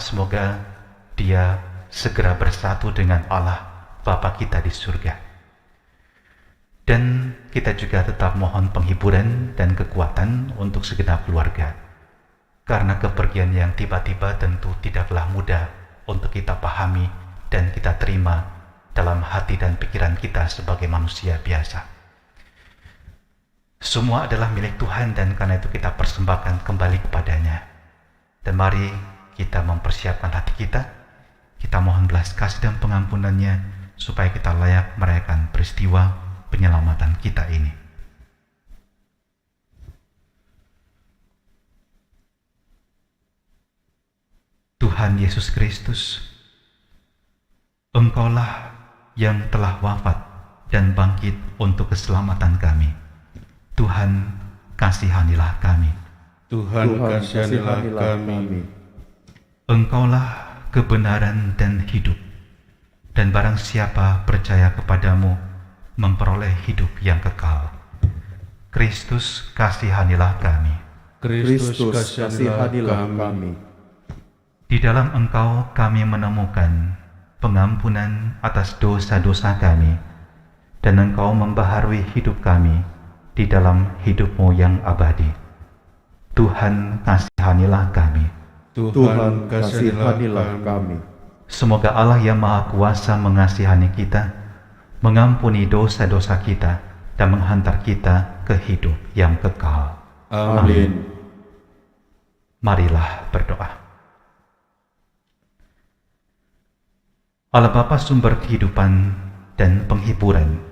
semoga dia segera bersatu dengan Allah Bapa kita di surga. Dan kita juga tetap mohon penghiburan dan kekuatan untuk segenap keluarga, karena kepergian yang tiba-tiba tentu tidaklah mudah untuk kita pahami dan kita terima dalam hati dan pikiran kita sebagai manusia biasa. Semua adalah milik Tuhan, dan karena itu kita persembahkan kembali kepadanya. Dan mari kita mempersiapkan hati kita, kita mohon belas kasih dan pengampunannya, supaya kita layak merayakan peristiwa penyelamatan kita ini. Tuhan Yesus Kristus, Engkaulah yang telah wafat dan bangkit untuk keselamatan kami. Tuhan, kasihanilah kami. Tuhan kasihanilah kami. Engkaulah kebenaran dan hidup, dan barang siapa percaya kepadamu memperoleh hidup yang kekal. Kristus, kasihanilah kami. Kristus kasihanilah kami. Di dalam Engkau kami menemukan pengampunan atas dosa-dosa kami, dan Engkau membaharui hidup kami di dalam hidup-Mu yang abadi. Tuhan, kasihanilah kami. Tuhan kasihanilah kami. Semoga Allah yang Maha Kuasa mengasihani kita, mengampuni dosa-dosa kita, dan menghantar kita ke hidup yang kekal. Amin. Marilah berdoa. Allah Bapa sumber kehidupan dan penghiburan,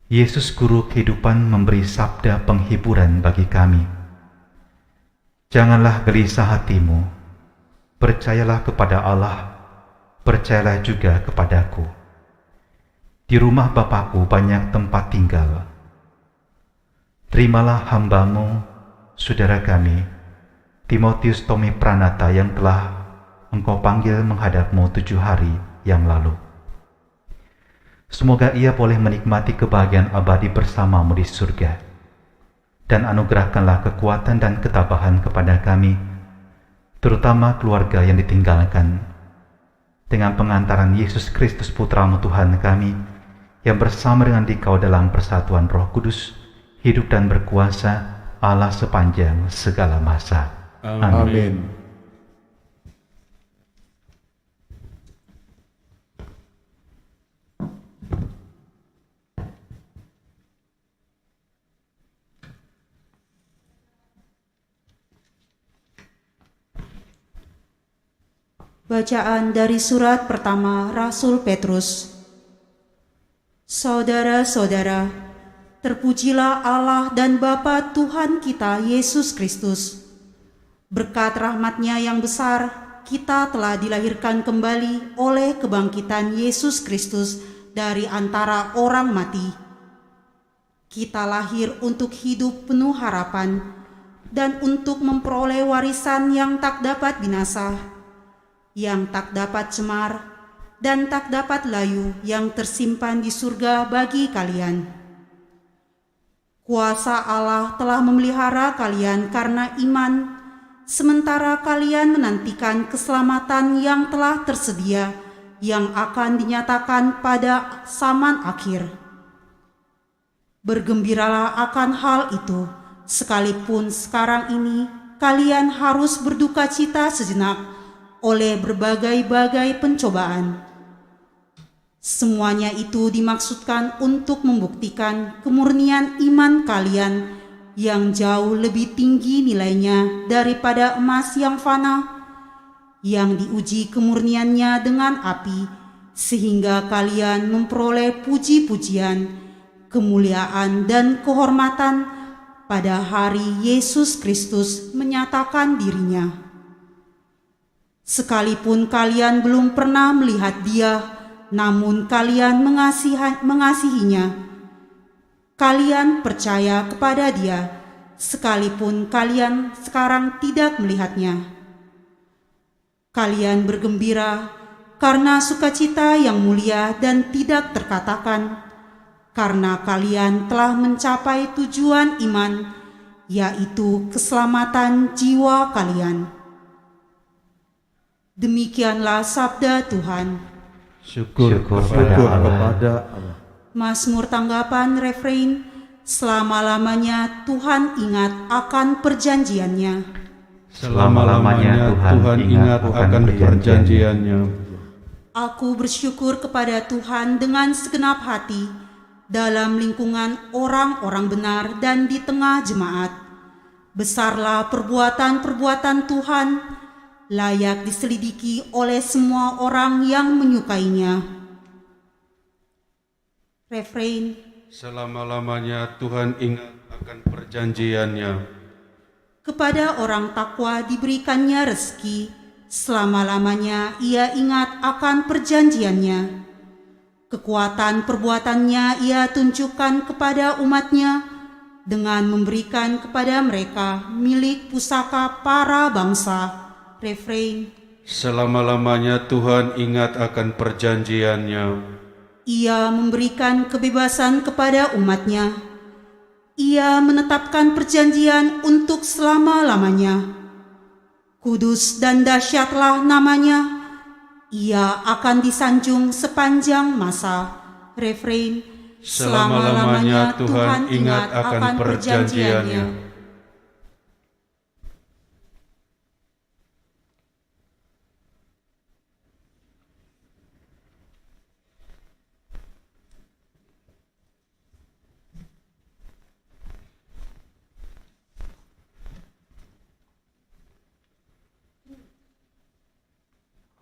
Yesus Guru kehidupan memberi sabda penghiburan bagi kami. Janganlah gelisah hatimu, percayalah kepada Allah, percayalah juga kepadaku. Di rumah Bapakku banyak tempat tinggal. Terimalah hambamu, saudara kami, Timotius Tommy Pranata, yang telah Engkau panggil menghadapmu 7 hari yang lalu. Semoga ia boleh menikmati kebahagiaan abadi bersamamu di surga. Dan anugerahkanlah kekuatan dan ketabahan kepada kami, terutama keluarga yang ditinggalkan, dengan pengantaran Yesus Kristus Putramu Tuhan kami, yang bersama dengan Dikau dalam persatuan Roh Kudus, hidup dan berkuasa Allah sepanjang segala masa. Amin. Bacaan dari surat pertama Rasul Petrus. Saudara-saudara, terpujilah Allah dan Bapa Tuhan kita Yesus Kristus. Berkat rahmat-Nya yang besar, kita telah dilahirkan kembali oleh kebangkitan Yesus Kristus dari antara orang mati. Kita lahir untuk hidup penuh harapan dan untuk memperoleh warisan yang tak dapat binasa, yang tak dapat cemar, dan tak dapat layu, yang tersimpan di surga bagi kalian. Kuasa Allah telah memelihara kalian karena iman, sementara kalian menantikan keselamatan yang telah tersedia, yang akan dinyatakan pada zaman akhir. Bergembiralah akan hal itu, sekalipun sekarang ini kalian harus berduka cita sejenak oleh berbagai-bagai pencobaan. Semuanya itu dimaksudkan untuk membuktikan kemurnian iman kalian yang jauh lebih tinggi nilainya daripada emas yang fana, yang diuji kemurniannya dengan api, sehingga kalian memperoleh puji-pujian, kemuliaan dan kehormatan pada hari Yesus Kristus menyatakan dirinya. Sekalipun kalian belum pernah melihat Dia, namun kalian mengasihinya. Kalian percaya kepada Dia, sekalipun kalian sekarang tidak melihatnya. Kalian bergembira karena sukacita yang mulia dan tidak terkatakan, karena kalian telah mencapai tujuan iman, yaitu keselamatan jiwa kalian. Demikianlah sabda Tuhan. Syukur kepada Allah. Mazmur tanggapan refrein, selama-lamanya Tuhan ingat akan perjanjiannya. Selama-lamanya Tuhan ingat akan perjanjiannya. Aku bersyukur kepada Tuhan dengan segenap hati, dalam lingkungan orang-orang benar dan di tengah jemaat. Besarlah perbuatan-perbuatan Tuhan, layak diselidiki oleh semua orang yang menyukainya. Refrain. Selama-lamanya Tuhan ingat akan perjanjiannya. Kepada orang takwa diberikannya rezeki, selama-lamanya ia ingat akan perjanjiannya. Kekuatan perbuatannya ia tunjukkan kepada umatnya dengan memberikan kepada mereka milik pusaka para bangsa. Refrain. Selama-lamanya Tuhan ingat akan perjanjiannya. Ia memberikan kebebasan kepada umatnya. Ia menetapkan perjanjian untuk selama-lamanya. Kudus dan dahsyatlah namanya. Ia akan disanjung sepanjang masa. Refrain. Selama-lamanya Tuhan ingat akan perjanjiannya.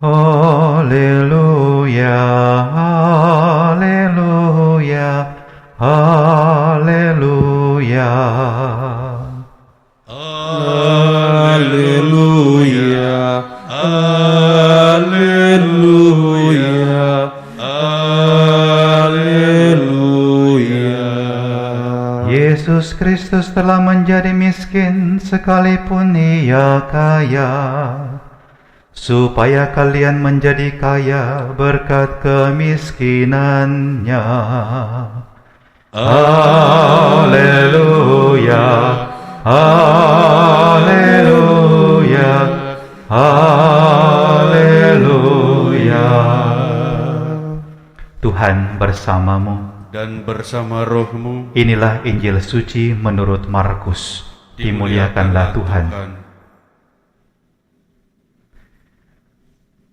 Haleluya, haleluya, haleluya. Haleluya, haleluya, haleluya. Yesus Kristus telah menjadi miskin sekalipun ia kaya, supaya kalian menjadi kaya berkat kemiskinannya. Haleluya, haleluya, haleluya. Tuhan bersamamu Dan bersama rohmu. Inilah Injil suci menurut Markus. Dimuliakanlah Tuhan.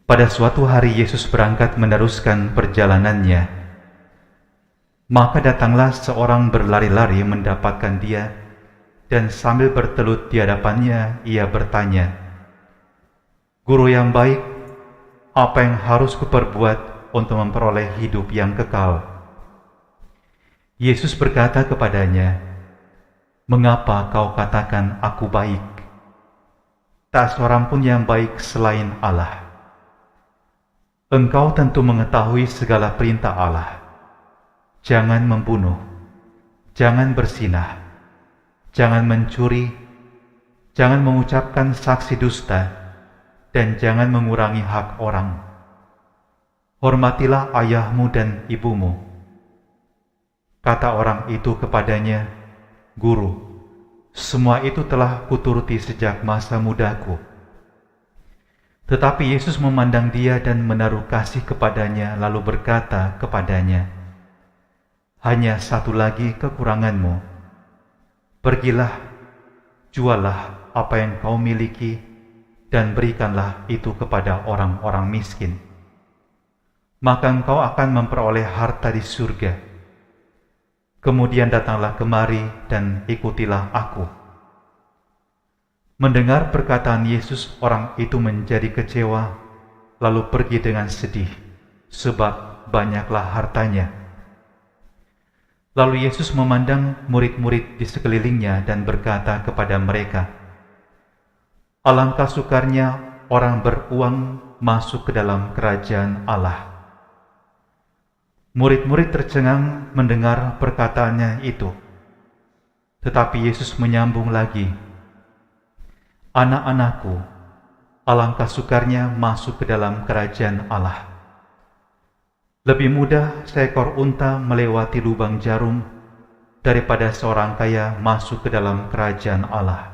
Pada suatu hari Yesus berangkat meneruskan perjalanannya. Maka datanglah seorang berlari-lari mendapatkan dia, dan sambil bertelut di hadapannya ia bertanya, "Guru yang baik, apa yang harus kuperbuat untuk memperoleh hidup yang kekal?" Yesus berkata kepadanya, "Mengapa kau katakan aku baik? Tak seorang pun yang baik selain Allah. Engkau tentu mengetahui segala perintah Allah. Jangan membunuh, jangan berzinah, jangan mencuri, jangan mengucapkan saksi dusta, dan jangan mengurangi hak orang. Hormatilah ayahmu dan ibumu." Kata orang itu kepadanya, "Guru, semua itu telah kuturuti sejak masa mudaku." Tetapi Yesus memandang dia dan menaruh kasih kepadanya, lalu berkata kepadanya, "Hanya satu lagi kekuranganmu. Pergilah, jualah apa yang kau miliki, dan berikanlah itu kepada orang-orang miskin. Maka engkau akan memperoleh harta di surga. Kemudian datanglah kemari dan ikutilah aku." Mendengar perkataan Yesus, orang itu menjadi kecewa, lalu pergi dengan sedih, sebab banyaklah hartanya. Lalu Yesus memandang murid-murid di sekelilingnya dan berkata kepada mereka, "Alangkah sukarnya orang beruang masuk ke dalam kerajaan Allah." Murid-murid tercengang mendengar perkataannya itu. Tetapi Yesus menyambung lagi, "Anak-anakku, alangkah sukarnya masuk ke dalam kerajaan Allah. Lebih mudah seekor unta melewati lubang jarum daripada seorang kaya masuk ke dalam kerajaan Allah."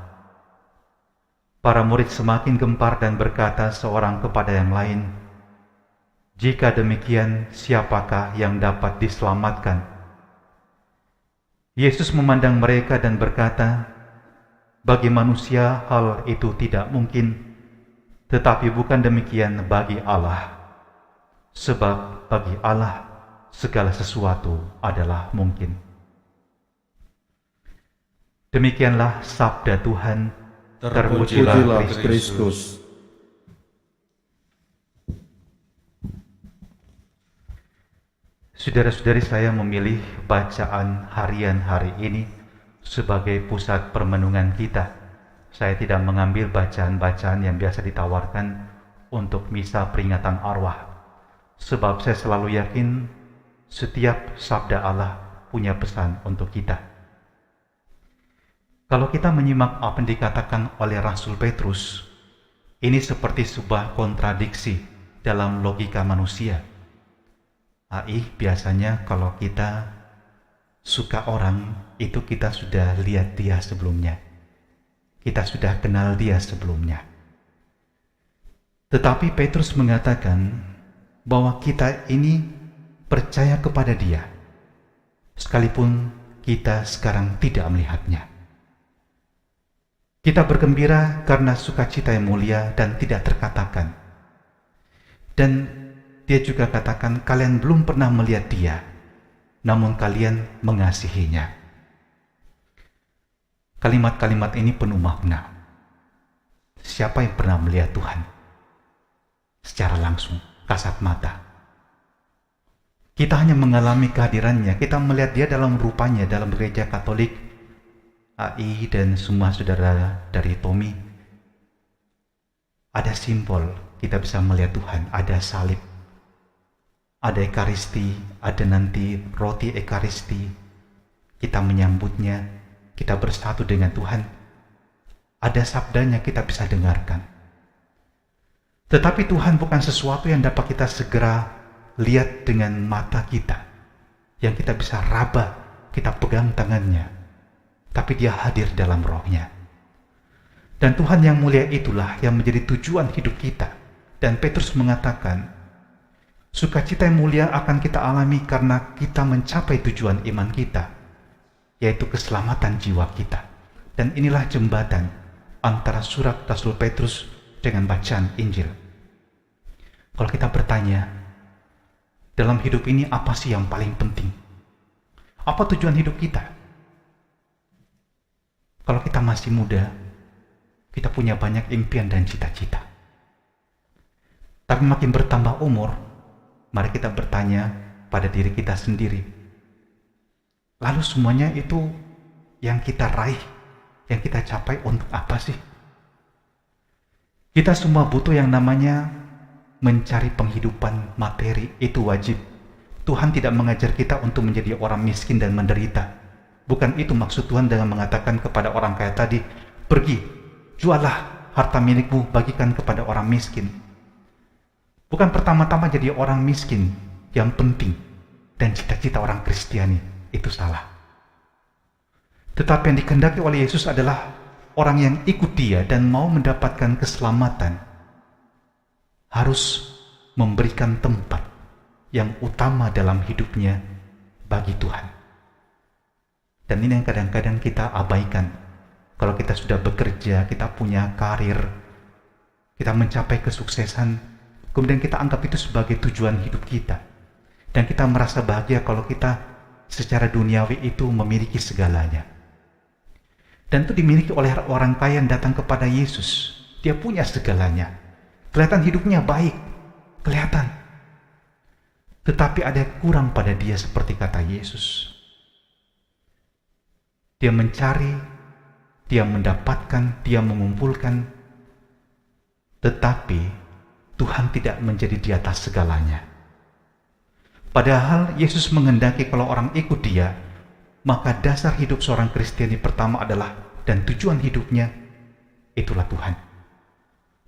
Para murid semakin gempar dan berkata seorang kepada yang lain, "Jika demikian, siapakah yang dapat diselamatkan?" Yesus memandang mereka dan berkata, "Bagi manusia hal itu tidak mungkin, tetapi bukan demikian bagi Allah. Sebab bagi Allah segala sesuatu adalah mungkin." Demikianlah sabda Tuhan. Terpujilah Kristus. Saudara-saudari, saya memilih bacaan harian hari ini sebagai pusat permenungan kita. Saya tidak mengambil bacaan-bacaan yang biasa ditawarkan untuk misa peringatan arwah, sebab saya selalu yakin setiap sabda Allah punya pesan untuk kita. Kalau kita menyimak apa yang dikatakan oleh Rasul Petrus, ini seperti sebuah kontradiksi dalam logika manusia. Biasanya kalau kita suka orang, itu kita sudah lihat dia sebelumnya. Kita sudah kenal dia sebelumnya. Tetapi Petrus mengatakan bahwa kita ini percaya kepada dia, sekalipun kita sekarang tidak melihatnya. Kita bergembira karena sukacita yang mulia dan tidak terkatakan. Dan dia juga katakan, kalian belum pernah melihat dia, namun kalian mengasihinya. Kalimat-kalimat ini penuh makna. Siapa yang pernah melihat Tuhan secara langsung, kasat mata? Kita hanya mengalami kehadirannya, kita melihat dia dalam rupanya dalam gereja Katolik, AI dan semua saudara dari Tommy. Ada simbol, kita bisa melihat Tuhan, ada salib, ada ekaristi, ada nanti roti ekaristi. Kita menyambutnya, kita bersatu dengan Tuhan. Ada sabdanya kita bisa dengarkan. Tetapi Tuhan bukan sesuatu yang dapat kita segera lihat dengan mata kita, yang kita bisa raba, kita pegang tangannya. Tapi dia hadir dalam rohnya. Dan Tuhan yang mulia itulah yang menjadi tujuan hidup kita. Dan Petrus mengatakan, sukacita yang mulia akan kita alami karena kita mencapai tujuan iman kita, yaitu keselamatan jiwa kita. Dan inilah jembatan antara surat Rasul Petrus dengan bacaan Injil. Kalau kita bertanya, dalam hidup ini apa sih yang paling penting? Apa tujuan hidup kita? Kalau kita masih muda, kita punya banyak impian dan cita-cita. Tapi makin bertambah umur, mari kita bertanya pada diri kita sendiri. Lalu semuanya itu yang kita raih, yang kita capai untuk apa sih? Kita semua butuh yang namanya mencari penghidupan materi, itu wajib. Tuhan tidak mengajar kita untuk menjadi orang miskin dan menderita. Bukan itu maksud Tuhan dengan mengatakan kepada orang kaya tadi, pergi, jualah harta milikmu, bagikan kepada orang miskin. Bukan pertama-tama jadi orang miskin yang penting dan cita-cita orang Kristiani, itu salah. Tetapi yang dikehendaki oleh Yesus adalah orang yang ikut dia dan mau mendapatkan keselamatan harus memberikan tempat yang utama dalam hidupnya bagi Tuhan. Dan ini yang kadang-kadang kita abaikan. Kalau kita sudah bekerja, kita punya karir, kita mencapai kesuksesan, kemudian kita anggap itu sebagai tujuan hidup kita. Dan kita merasa bahagia kalau kita secara duniawi itu memiliki segalanya. Dan itu dimiliki oleh orang kaya yang datang kepada Yesus. Dia punya segalanya. Kelihatan hidupnya baik, kelihatan. Tetapi ada yang kurang pada dia seperti kata Yesus. Dia mencari, dia mendapatkan, dia mengumpulkan, tetapi Tuhan tidak menjadi di atas segalanya. Padahal Yesus menghendaki kalau orang ikut dia, maka dasar hidup seorang Kristiani pertama adalah, dan tujuan hidupnya, itulah Tuhan.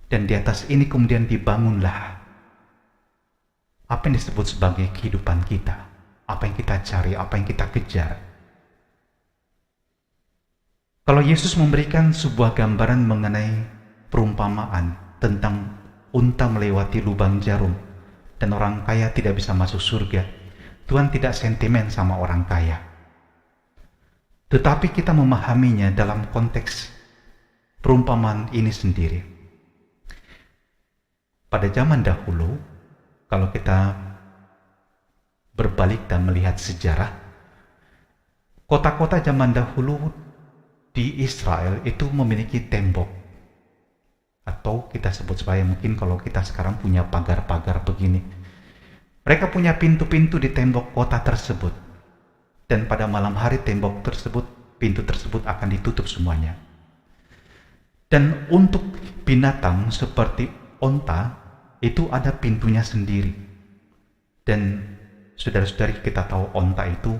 Dan di atas ini kemudian dibangunlah apa yang disebut sebagai kehidupan kita, apa yang kita cari, apa yang kita kejar. Kalau Yesus memberikan sebuah gambaran mengenai perumpamaan tentang unta melewati lubang jarum dan orang kaya tidak bisa masuk surga. Tuhan tidak sentimen sama orang kaya. Tetapi kita memahaminya dalam konteks perumpamaan ini sendiri. Pada zaman dahulu, kalau kita berbalik dan melihat sejarah, kota-kota zaman dahulu di Israel itu memiliki tembok, atau kita sebut supaya mungkin kalau kita sekarang punya pagar-pagar begini. Mereka punya pintu-pintu di tembok kota tersebut, dan pada malam hari tembok tersebut, pintu tersebut akan ditutup semuanya. Dan untuk binatang seperti onta itu ada pintunya sendiri. Dan saudara-saudari, kita tahu onta itu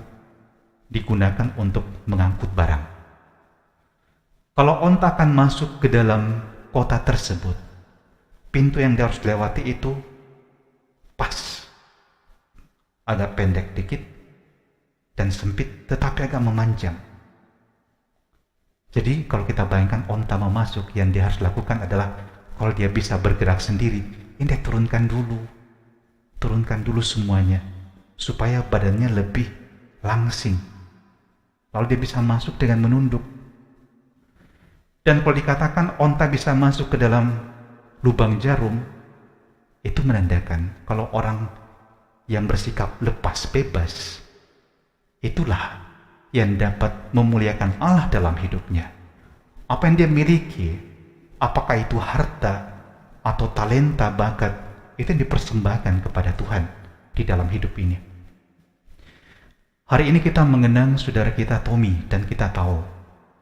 digunakan untuk mengangkut barang. Kalau onta akan masuk ke dalam kota tersebut, pintu yang dia harus lewati itu pas, agak pendek dikit dan sempit, tetapi agak memanjang. Jadi kalau kita bayangkan onta mau masuk, yang dia harus lakukan adalah kalau dia bisa bergerak sendiri, ini dia turunkan dulu semuanya supaya badannya lebih langsing, lalu dia bisa masuk dengan menunduk. Dan kalau dikatakan onta bisa masuk ke dalam lubang jarum, itu menandakan kalau orang yang bersikap lepas bebas, itulah yang dapat memuliakan Allah dalam hidupnya. Apa yang dia miliki, apakah itu harta atau talenta, bakat, itu yang dipersembahkan kepada Tuhan di dalam hidup ini. Hari ini kita mengenang saudara kita Tommy, dan kita tahu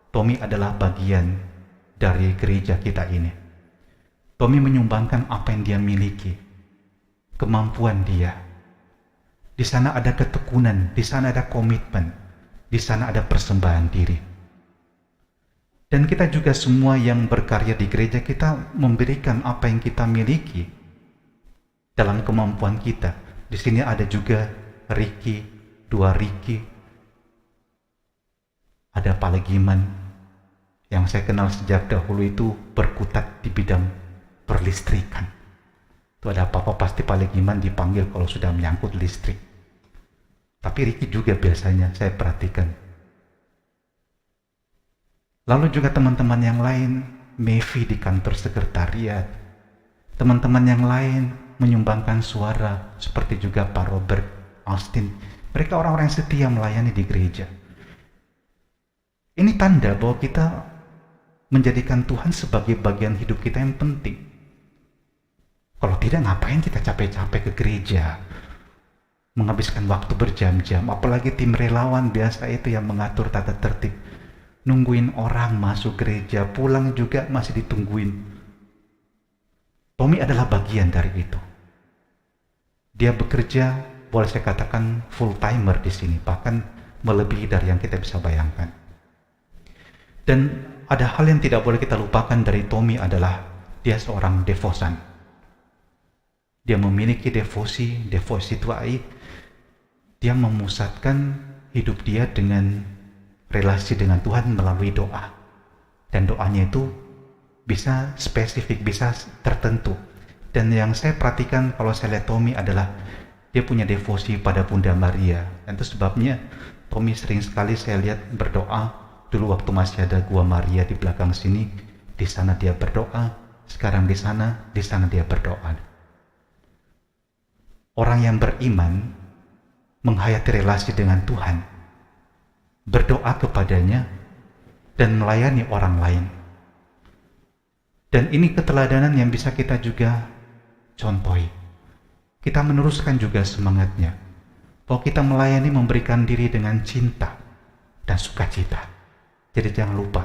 Tommy adalah bagian dari gereja kita ini. Tommy menyumbangkan apa yang dia miliki, kemampuan dia. Di sana ada ketekunan, di sana ada komitmen, di sana ada persembahan diri. Dan kita juga semua yang berkarya di gereja, kita memberikan apa yang kita miliki dalam kemampuan kita. Di sini ada juga Ricky, dua Ricky, ada Pak Legiman yang saya kenal sejak dahulu itu berkutat di bidang perlistrikan. Itu ada apa-apa pasti Pak Legiman dipanggil kalau sudah menyangkut listrik. Tapi Ricky juga biasanya saya perhatikan. Lalu juga teman-teman yang lain, Mevi di kantor sekretariat, teman-teman yang lain menyumbangkan suara, seperti juga Pak Robert, Austin. Mereka orang-orang yang setia melayani di gereja. Ini tanda bahwa kita menjadikan Tuhan sebagai bagian hidup kita yang penting. Kalau tidak, ngapain kita capek-capek ke gereja, menghabiskan waktu berjam-jam, apalagi tim relawan biasa itu yang mengatur tata tertib, nungguin orang masuk gereja, pulang juga masih ditungguin. Tommy adalah bagian dari itu. Dia bekerja, boleh saya katakan full timer di sini, bahkan melebihi dari yang kita bisa bayangkan. Dan ada hal yang tidak boleh kita lupakan dari Tommy adalah dia seorang devosan. Dia memiliki devosi tuai. Dia memusatkan hidup dia dengan relasi dengan Tuhan melalui doa. Dan doanya itu bisa spesifik, bisa tertentu. Dan yang saya perhatikan kalau saya lihat Tommy adalah dia punya devosi pada Bunda Maria. Dan itu sebabnya Tommy sering sekali saya lihat berdoa. Dulu waktu masih ada Gua Maria di belakang sini, di sana dia berdoa. Sekarang di sana dia berdoa. Orang yang beriman menghayati relasi dengan Tuhan, berdoa kepadanya, dan melayani orang lain. Dan ini keteladanan yang bisa kita juga contohi. Kita meneruskan juga semangatnya, bahwa kita melayani memberikan diri dengan cinta dan sukacita. Jadi jangan lupa,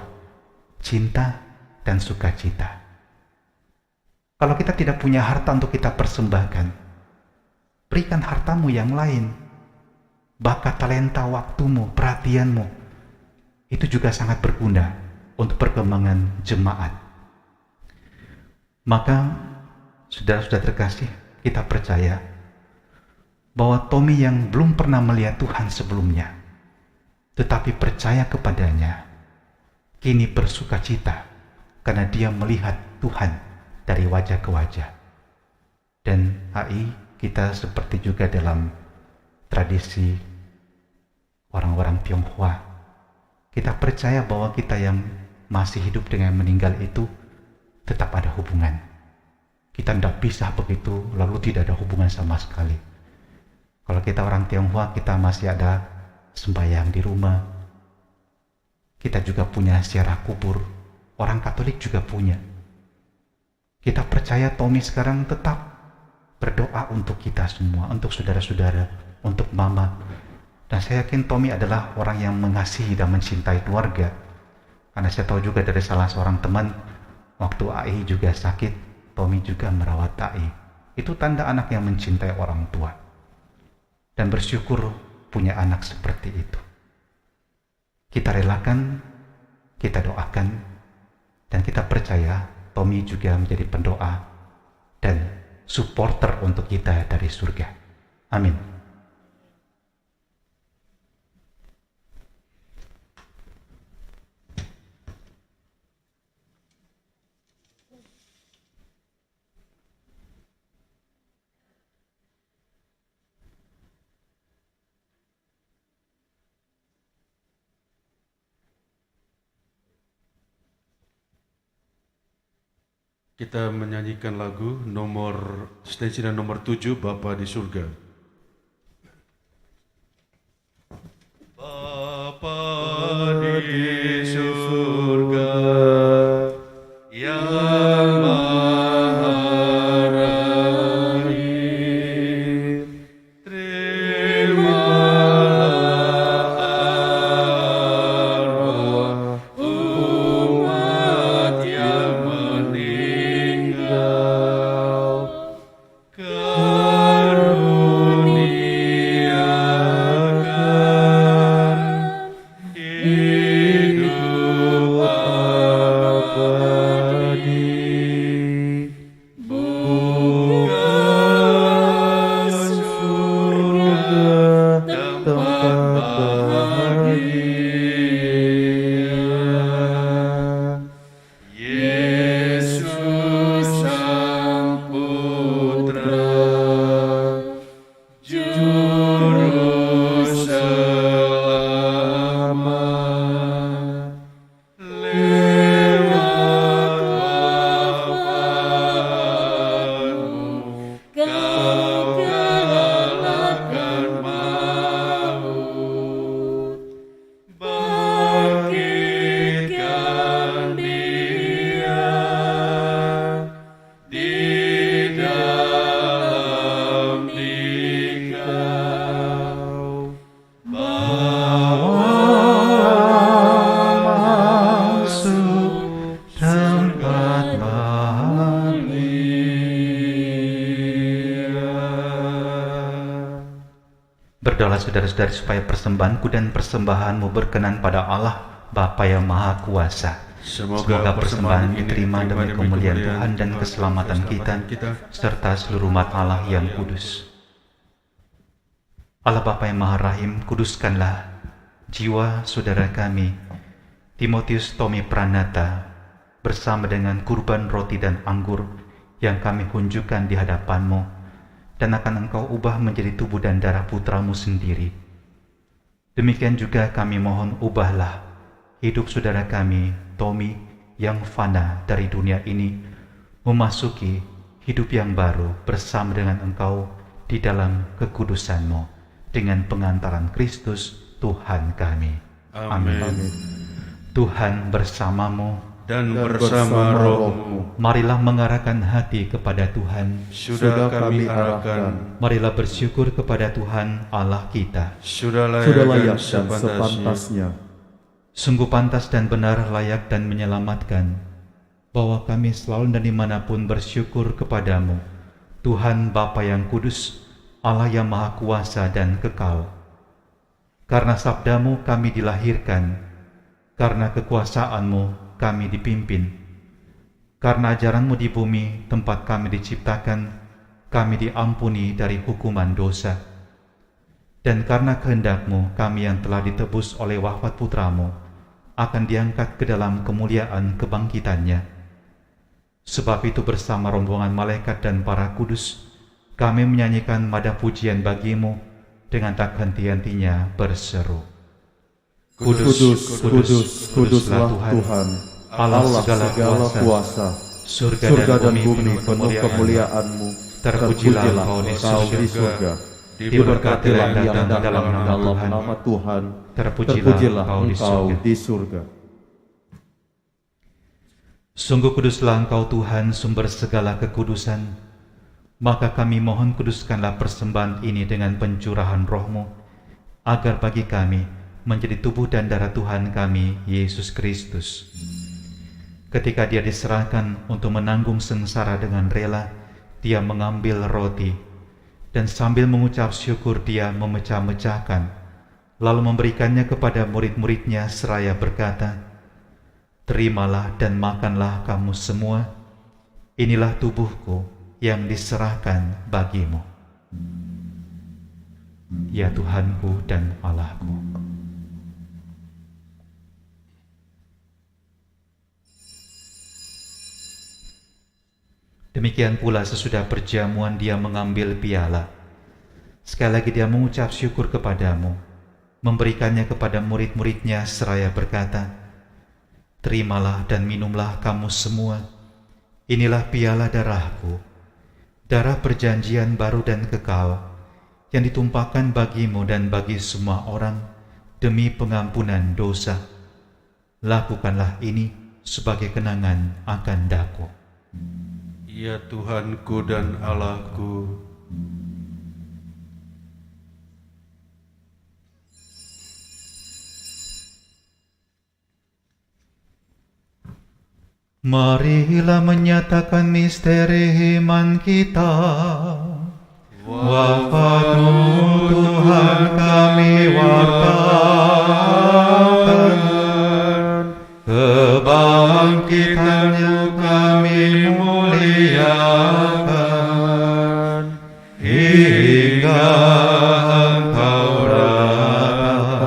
cinta dan sukacita. Kalau kita tidak punya harta untuk kita persembahkan, berikan hartamu yang lain. Bakat, talenta, waktumu, perhatianmu, itu juga sangat berguna untuk perkembangan jemaat. Maka, saudara-saudara terkasih, kita percaya bahwa Tommy yang belum pernah melihat Tuhan sebelumnya, tetapi percaya kepadanya, kini bersukacita karena dia melihat Tuhan dari wajah ke wajah. Dan kita seperti juga dalam tradisi orang-orang Tionghoa, kita percaya bahwa kita yang masih hidup dengan meninggal itu tetap ada hubungan. Kita tidak pisah begitu lalu tidak ada hubungan sama sekali. Kalau kita orang Tionghoa, kita masih ada sembahyang di rumah. Kita juga punya ziarah kubur. Orang Katolik juga punya. Kita percaya Tommy sekarang tetap berdoa untuk kita semua, untuk saudara-saudara, untuk mama. Dan saya yakin Tommy adalah orang yang mengasihi dan mencintai keluarga. Karena saya tahu juga dari salah seorang teman, waktu Ai juga sakit, Tommy juga merawat Ai. Itu tanda anak yang mencintai orang tua. Dan bersyukur punya anak seperti itu. Kita relakan, kita doakan, dan kita percaya Tommy juga menjadi pendoa dan supporter untuk kita dari surga. Amin. Kita menyanyikan lagu stensilan nomor 7, Bapa di Surga. Bapa di surga yang maha rahim, terimalah arwah umat yang meninggal, karuniakan hidup abadi. Buka surga tempat bahagia. Yesus Sang Putra, Juru Selamat, lewat wafatmu Kau kalahkan maut, bangkitkan Dia di dalam Dikau, bawa masuk tempat bahagia. Berdoalah saudara-saudari supaya persembahanku dan persembahanmu berkenan pada Allah Bapa yang Maha Kuasa. Semoga persembahan ini diterima demi kemuliaan Tuhan dan keselamatan kita, serta seluruh umat Allah yang kudus. Allah Bapa yang Maha Rahim, kuduskanlah jiwa saudara kami, Timotius Tommy Pranata, bersama dengan kurban roti dan anggur yang kami hunjukkan di hadapan-Mu, dan akan Engkau ubah menjadi tubuh dan darah putramu sendiri. Demikian juga kami mohon ubahlah hidup saudara kami, Tommy, yang fana dari dunia ini, memasuki hidup yang baru bersama dengan Engkau di dalam kekudusan-Mu, dengan pengantaran Kristus Tuhan kami. Amin. Tuhan bersamamu, Dan bersama rohmu, marilah mengarahkan hati kepada Tuhan. sudah kami arahkan, Marilah bersyukur kepada Tuhan Allah kita. sudah Sudah layak layak dan dan sepantasnya. Sungguh pantas dan benar, layak dan menyelamatkan, bahwa kami selalu dan dimanapun bersyukur kepadamu, Tuhan Bapa yang kudus, Allah yang Maha Kuasa dan kekal. Karena sabdamu kami dilahirkan, karena kekuasaanmu kami dipimpin, karena ajaranmu di bumi tempat kami diciptakan, kami diampuni dari hukuman dosa. Dan karena kehendakmu kami yang telah ditebus oleh wafat putramu akan diangkat ke dalam kemuliaan kebangkitannya, Sebab itu bersama rombongan malaikat dan para kudus, kami menyanyikan nada pujian bagimu dengan tak henti-hentinya berseru. Kudus, kudus, kuduslah Tuhan, Allah segala kuasa. Surga dan bumi penuh kemuliaan-Mu. Terpujilah Engkau di surga. Diberkatilah yang datang dalam nama Tuhan. Terpujilah Engkau di surga. Sungguh kuduslah Engkau Tuhan, sumber segala kekudusan. Maka kami mohon kuduskanlah persembahan ini dengan pencurahan roh-Mu, agar bagi kami menjadi tubuh dan darah Tuhan kami, Yesus Kristus. Ketika Dia diserahkan untuk menanggung sengsara dengan rela, Dia mengambil roti, dan sambil mengucap syukur Dia memecah-mecahkan, lalu memberikannya kepada murid-muridnya seraya berkata, "Terimalah dan makanlah kamu semua, inilah tubuhku yang diserahkan bagimu." Ya Tuhanku dan Allahku. Demikian pula sesudah perjamuan Dia mengambil piala. Sekali lagi Dia mengucap syukur kepadamu, memberikannya kepada murid-muridnya seraya berkata, "Terimalah dan minumlah kamu semua, inilah piala darahku, darah perjanjian baru dan kekal, yang ditumpahkan bagimu dan bagi semua orang demi pengampunan dosa. Lakukanlah ini sebagai kenangan akan daku." Ya Tuhanku dan Allahku, marilah menyatakan misteri iman kita. Wafat-Mu Tuhan kami wartakan, kebangkitan-Nya kami muliakan, hingga Engkau datang.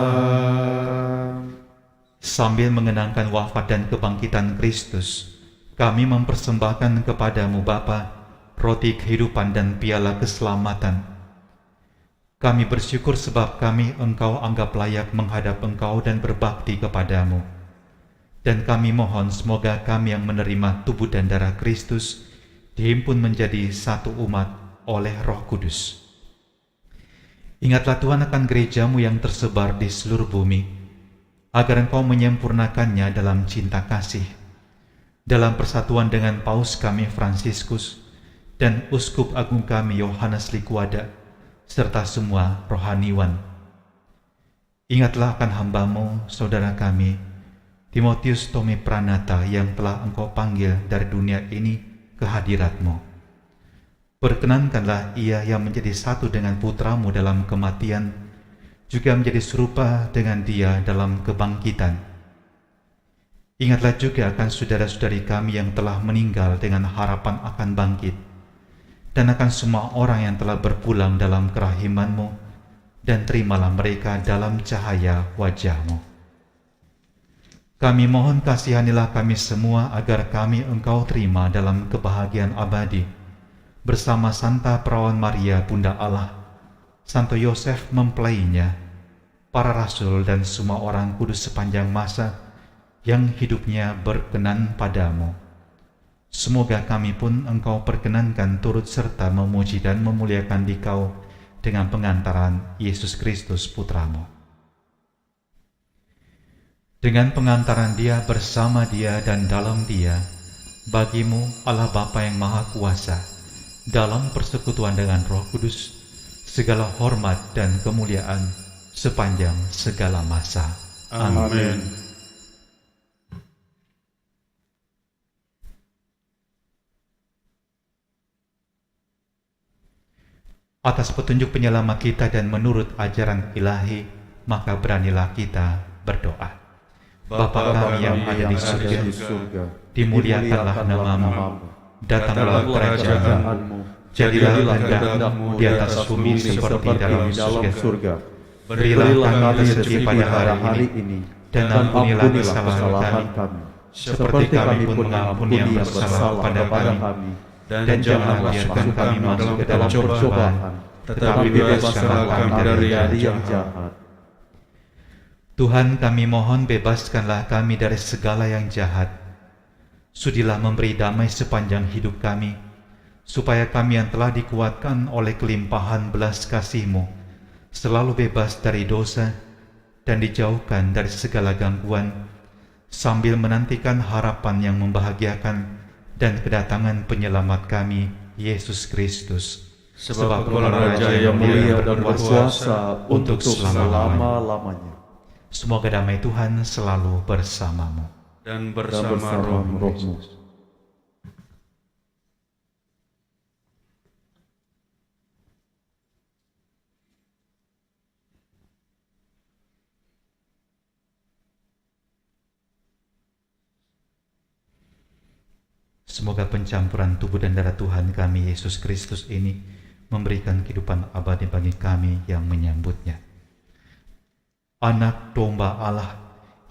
Sambil mengenangkan wafat dan kebangkitan Kristus, kami mempersembahkan kepadamu Bapa, roti kehidupan dan piala keselamatan. Kami bersyukur sebab kami Engkau anggap layak menghadap Engkau dan berbakti kepadamu. Dan kami mohon semoga kami yang menerima tubuh dan darah Kristus dihimpun menjadi satu umat oleh Roh Kudus. Ingatlah Tuhan akan gereja-Mu yang tersebar di seluruh bumi, agar Engkau menyempurnakannya dalam cinta kasih, dalam persatuan dengan Paus kami Fransiskus dan Uskup Agung kami Yohanes Likwada, serta semua rohaniwan. Ingatlah akan hamba-Mu, saudara kami, Timotius Tomi Pranata, yang telah Engkau panggil dari dunia ini ke hadirat-Mu. Perkenankanlah ia yang menjadi satu dengan putra-Mu dalam kematian, juga menjadi serupa dengan Dia dalam kebangkitan. Ingatlah juga akan saudara-saudari kami yang telah meninggal dengan harapan akan bangkit, dan akan semua orang yang telah berpulang dalam kerahiman-Mu, dan terimalah mereka dalam cahaya wajah-Mu. Kami mohon kasihanilah kami semua agar kami Engkau terima dalam kebahagiaan abadi, bersama Santa Perawan Maria Bunda Allah, Santo Yosef mempelainya, para rasul dan semua orang kudus sepanjang masa yang hidupnya berkenan padamu. Semoga kami pun Engkau perkenankan turut serta memuji dan memuliakan Dikau dengan pengantaran Yesus Kristus Putra-Mu. Dengan pengantaran Dia, bersama Dia dan dalam Dia, bagi-Mu Allah Bapa yang Maha Kuasa, dalam persekutuan dengan Roh Kudus, segala hormat dan kemuliaan sepanjang segala masa. Amin. Atas petunjuk penyelamat kita dan menurut ajaran ilahi, maka beranilah kita berdoa. Bapa kami yang ada di surga, dimuliakanlah nama-Mu, datanglah kerajaan-Mu, jadilah kehendak-Mu di atas bumi seperti dalam surga. Berilah kami rezeki pada hari ini, dan ampunilah kesalahan kami, seperti kami pun mengampuni yang bersalah kepada kami. Dan jangan biarkan kami masuk ke dalam percobaan, tetapi bebaskanlah kami dari yang jahat. Tuhan, kami mohon bebaskanlah kami dari segala yang jahat. Sudilah memberi damai sepanjang hidup kami, supaya kami yang telah dikuatkan oleh kelimpahan belas kasih-Mu selalu bebas dari dosa dan dijauhkan dari segala gangguan, sambil menantikan harapan yang membahagiakan dan kedatangan penyelamat kami, Yesus Kristus. Sebab Engkau Raja yang mulia dan berkuasa untuk selama-lamanya. Semoga damai Tuhan selalu bersamamu dan bersama rohmu. Semoga pencampuran tubuh dan darah Tuhan kami Yesus Kristus ini memberikan kehidupan abadi bagi kami yang menyambutnya. Anak domba Allah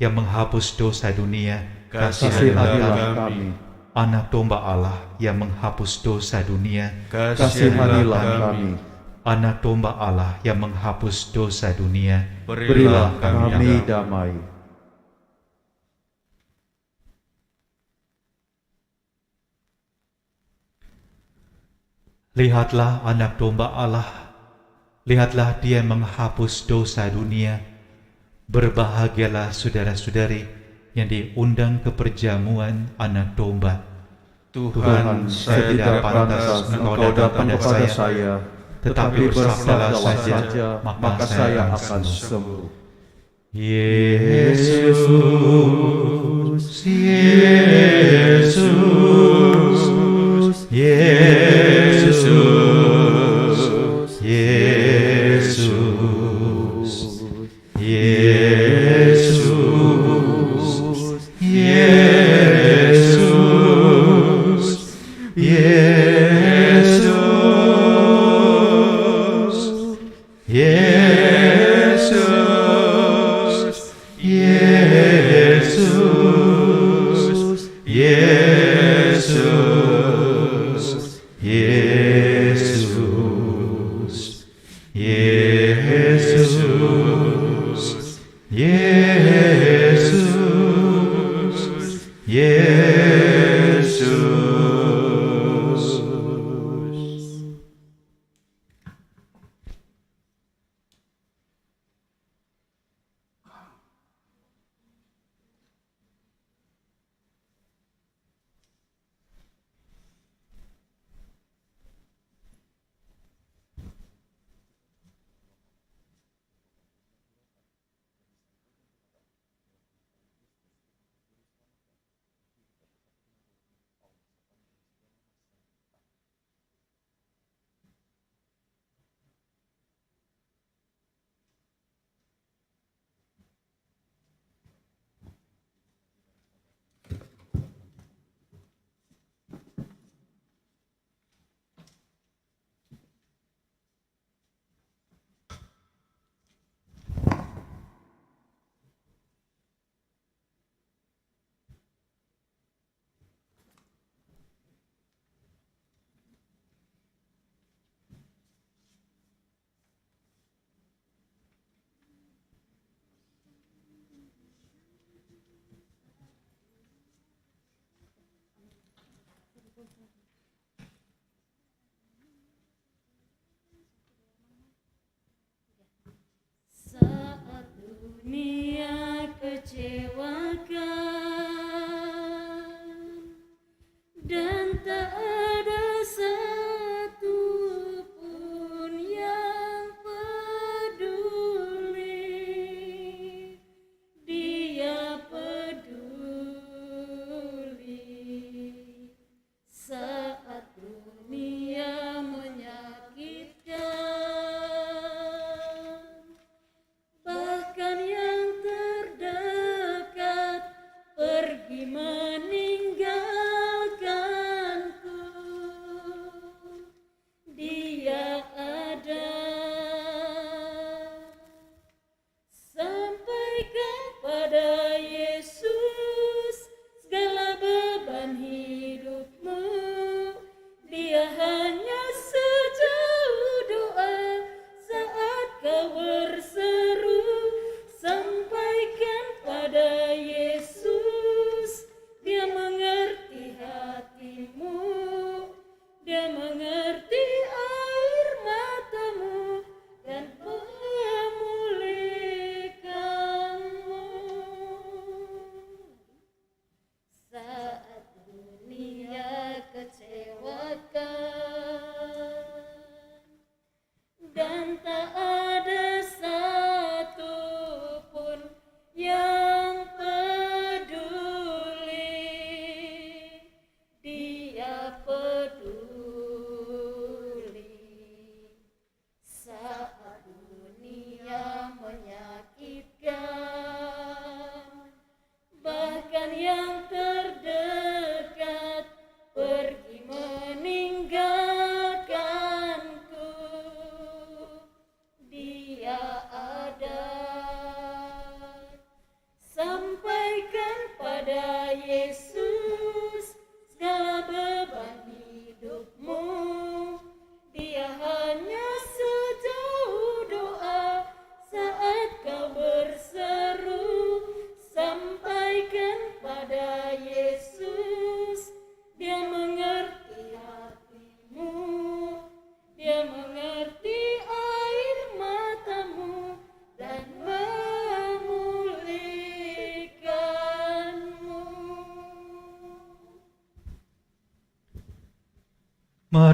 yang menghapus dosa dunia, kasihanilah kami. Anak domba Allah yang menghapus dosa dunia, kasihanilah kami. Anak domba Allah yang menghapus dosa dunia, Berilah kami damai. Lihatlah anak domba Allah, lihatlah Dia menghapus dosa dunia. Berbahagialah saudara-saudari yang diundang ke perjamuan anak domba. Tuhan, saya tidak pantas Engkau datang kepada saya, tetapi bersabdalah saja, maka saya akan sembuh. Yesus, Yesus, Yesus, Yesus, Yesus, Yesus, Yesus, Yesus, Yesus, Yesus,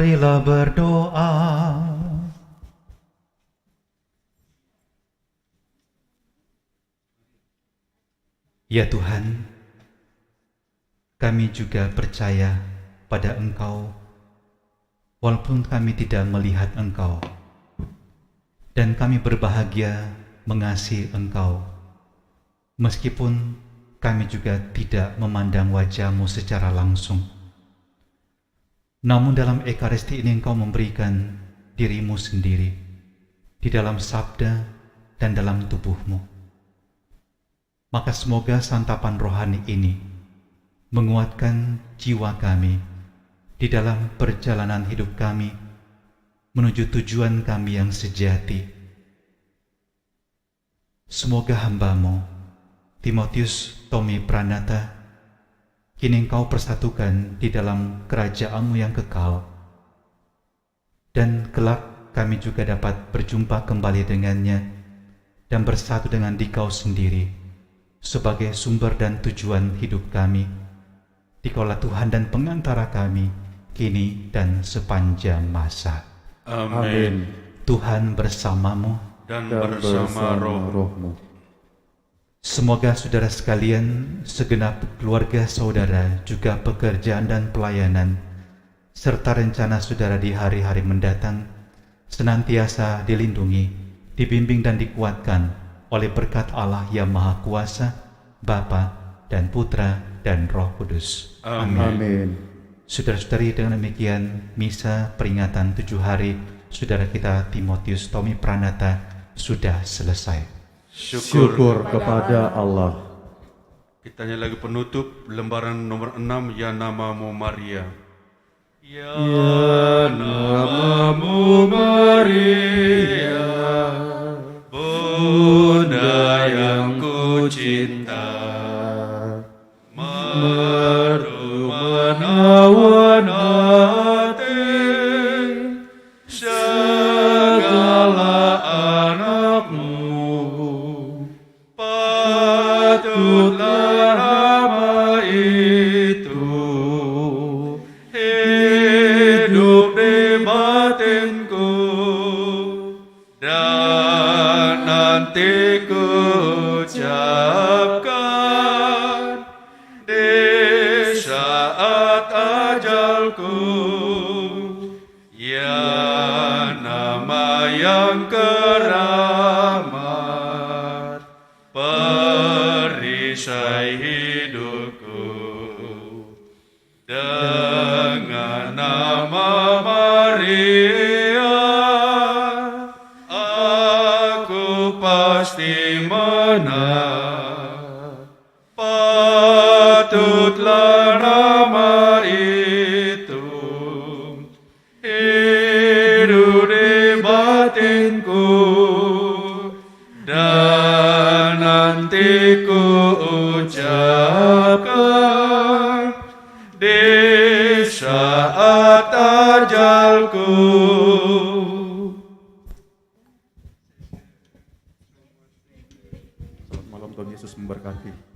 Marilah berdoa. Ya Tuhan, kami juga percaya pada Engkau, walaupun kami tidak melihat Engkau, dan kami berbahagia mengasihi Engkau, meskipun kami juga tidak memandang wajah-Mu secara langsung. Namun dalam Ekaristi ini Engkau memberikan diri-Mu sendiri, di dalam sabda dan dalam tubuh-Mu. Maka semoga santapan rohani ini menguatkan jiwa kami di dalam perjalanan hidup kami menuju tujuan kami yang sejati. Semoga hamba-Mu, Timotius Tommy Pranata, kini Engkau persatukan di dalam kerajaan-Mu yang kekal, dan kelak kami juga dapat berjumpa kembali dengannya dan bersatu dengan Dikau sendiri sebagai sumber dan tujuan hidup kami, Dikaulah Tuhan dan pengantara kami, kini dan sepanjang masa. Amin. Tuhan bersamamu Dan bersama rohmu. Semoga saudara sekalian, segenap keluarga saudara, juga pekerjaan dan pelayanan, serta rencana saudara di hari-hari mendatang, senantiasa dilindungi, dibimbing dan dikuatkan oleh berkat Allah yang Maha Kuasa, Bapa dan Putra dan Roh Kudus. Amin. Saudara-saudari, dengan demikian misa peringatan 7 hari saudara kita Timotius Tommy Pranata sudah selesai. Syukur kepada Allah. Kita nyanyi lagu penutup lembaran nomor 6, Ya Namamu Maria. Ya Namamu Maria, Bunda yang ku cinta, meru menawan hati segala anakmu, patutlah nama itu hidup di batinku, dan nanti ku ucapkan di saat ajalku. Ya nama yang keramat, perisai hidupku, dengan nama Maria aku pasti menang. Patutlah nama itu hidup di batinku, dan nanti ku ucapkan di saat ajalku. Selamat malam, Tuhan Yesus memberkati.